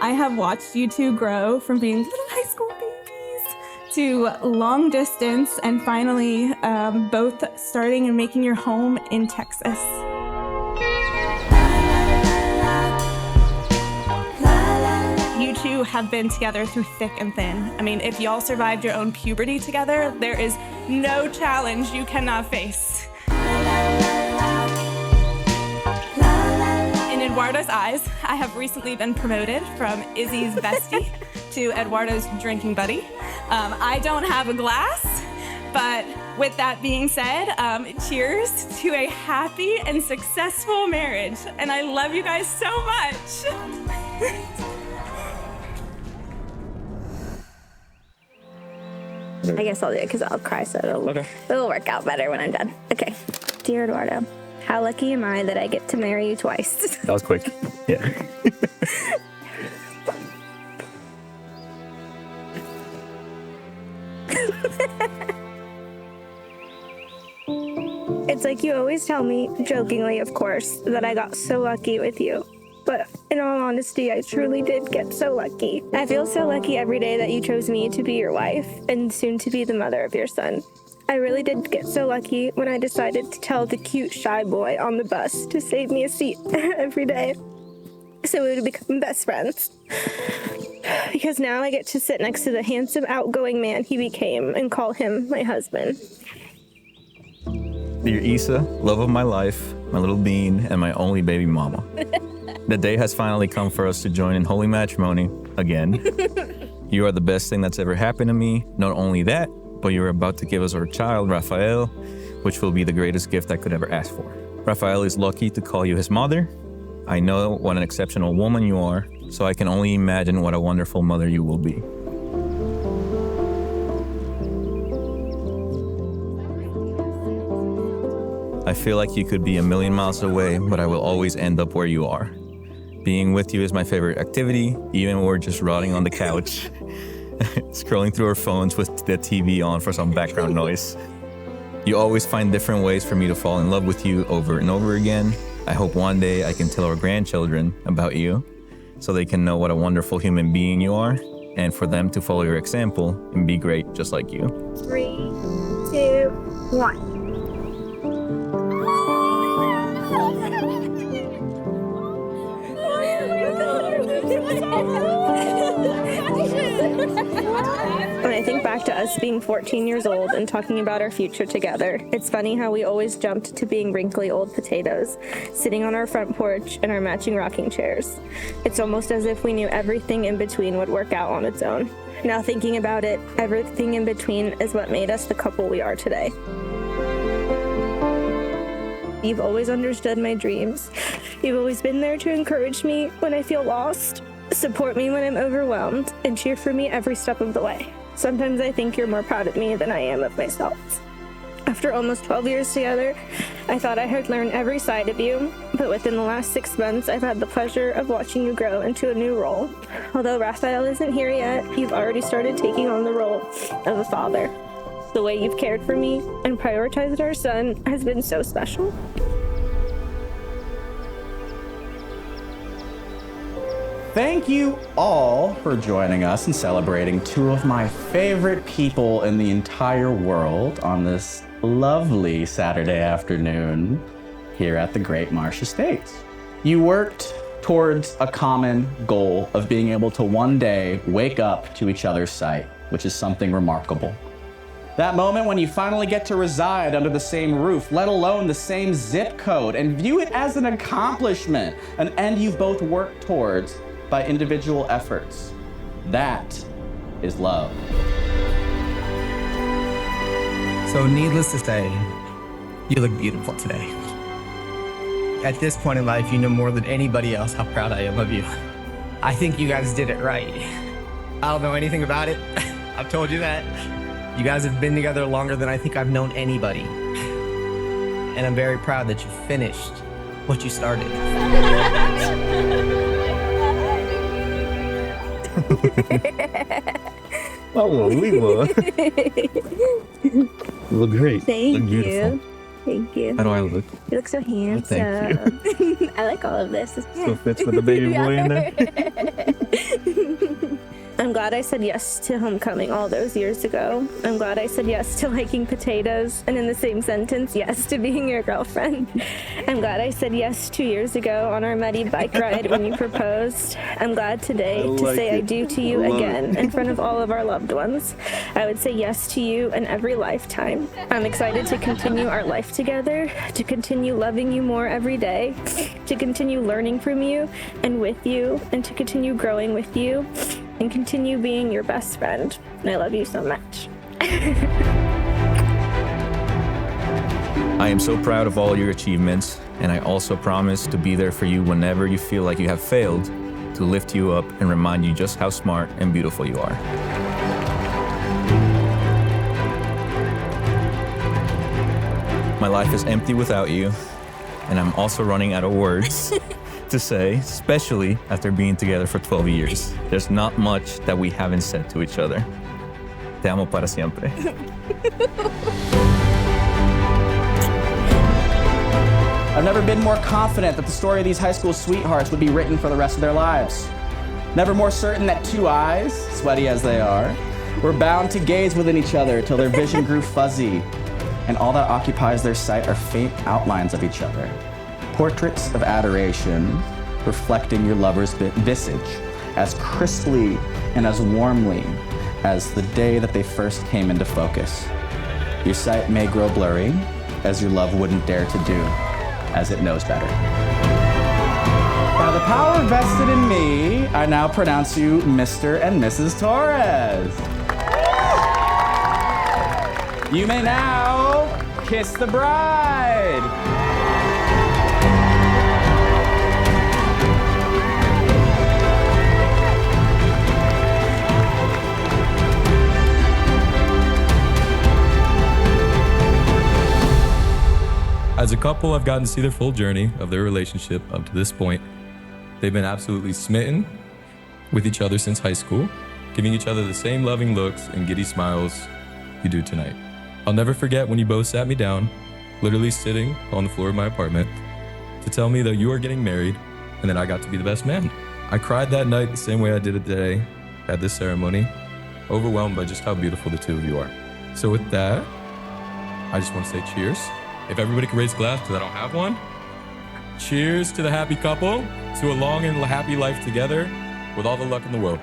I have watched you two grow from being little high school babies to long distance and finally both starting and making your home in Texas. You two have been together through thick and thin. I mean, if y'all survived your own puberty together, there is no challenge you cannot face. In Eduardo's eyes, I have recently been promoted from Izzy's bestie to Eduardo's drinking buddy. I don't have a glass, but with that being said, cheers to a happy and successful marriage. And I love you guys so much. I guess I'll do it because I'll cry, so it'll work out better when I'm done. Okay. Dear Eduardo, how lucky am I that I get to marry you twice? That was quick. Yeah. It's like you always tell me, jokingly of course, that I got so lucky with you. But in all honesty, I truly did get so lucky. I feel so lucky every day that you chose me to be your wife and soon to be the mother of your son. I really did get so lucky when I decided to tell the cute shy boy on the bus to save me a seat every day so we would become best friends. Because now I get to sit next to the handsome, outgoing man he became and call him my husband. Dear Issa, love of my life, my little bean, and my only baby mama. The day has finally come for us to join in holy matrimony again. You are the best thing that's ever happened to me. Not only that, but you're about to give us our child, Raphael, which will be the greatest gift I could ever ask for. Raphael is lucky to call you his mother. I know what an exceptional woman you are, so I can only imagine what a wonderful mother you will be. I feel like you could be a million miles away, but I will always end up where you are. Being with you is my favorite activity, even when we're just rotting on the couch, scrolling through our phones with the TV on for some background noise. You always find different ways for me to fall in love with you over and over again. I hope one day I can tell our grandchildren about you so they can know what a wonderful human being you are and for them to follow your example and be great just like you. 3, 2, 1. When I think back to us being 14 years old and talking about our future together, it's funny how we always jumped to being wrinkly old potatoes, sitting on our front porch in our matching rocking chairs. It's almost as if we knew everything in between would work out on its own. Now thinking about it, everything in between is what made us the couple we are today. You've always understood my dreams. You've always been there to encourage me when I feel lost, support me when I'm overwhelmed, and cheer for me every step of the way. Sometimes I think you're more proud of me than I am of myself. After almost 12 years together, I thought I had learned every side of you, but within the last 6 months, I've had the pleasure of watching you grow into a new role. Although Raphael isn't here yet, you've already started taking on the role of a father. The way you've cared for me and prioritized our son has been so special. Thank you all for joining us and celebrating two of my favorite people in the entire world on this lovely Saturday afternoon here at the Great Marsh Estates. You worked towards a common goal of being able to one day wake up to each other's sight, which is something remarkable. That moment when you finally get to reside under the same roof, let alone the same zip code, and view it as an accomplishment, an end you've both worked towards by individual efforts. That is love. So needless to say, you look beautiful today. At this point in life, you know more than anybody else how proud I am of you. I think you guys did it right. I don't know anything about it. I've told you that. You guys have been together longer than I think I've known anybody. And I'm very proud that you finished what you started. Oh, we will. You look great. Thank look beautiful. you. Thank you. How do I look? You look so handsome. Thank I like all of this. Still fits with the baby boy in there. glad I said yes to homecoming all those years ago. I'm glad I said yes to liking potatoes, and in the same sentence, yes to being your girlfriend. I'm glad I said yes 2 years ago on our muddy bike ride when you proposed. I'm glad today to say I do to you again in front of all of our loved ones. I would say yes to you in every lifetime. I'm excited to continue our life together, to continue loving you more every day, to continue learning from you and with you, and to continue growing with you and continue being your best friend. And I love you so much. I am so proud of all your achievements, and I also promise to be there for you whenever you feel like you have failed, to lift you up and remind you just how smart and beautiful you are. My life is empty without you, and I'm also running out of words to say, especially after being together for 12 years. There's not much that we haven't said to each other. Te amo para siempre. I've never been more confident that the story of these high school sweethearts would be written for the rest of their lives. Never more certain that two eyes, sweaty as they are, were bound to gaze within each other till their vision grew fuzzy, and all that occupies their sight are faint outlines of each other. Portraits of adoration reflecting your lover's visage as crisply and as warmly as the day that they first came into focus. Your sight may grow blurry, as your love wouldn't dare to do, as it knows better. By the power vested in me, I now pronounce you Mr. and Mrs. Torres. You may now kiss the bride. As a couple, I've gotten to see their full journey of their relationship up to this point. They've been absolutely smitten with each other since high school, giving each other the same loving looks and giddy smiles you do tonight. I'll never forget when you both sat me down, literally sitting on the floor of my apartment, to tell me that you are getting married and that I got to be the best man. I cried that night the same way I did it today at this ceremony, overwhelmed by just how beautiful the two of you are. So with that, I just want to say cheers. If everybody could raise a glass, because I don't have one. Cheers to the happy couple, to a long and happy life together, with all the luck in the world.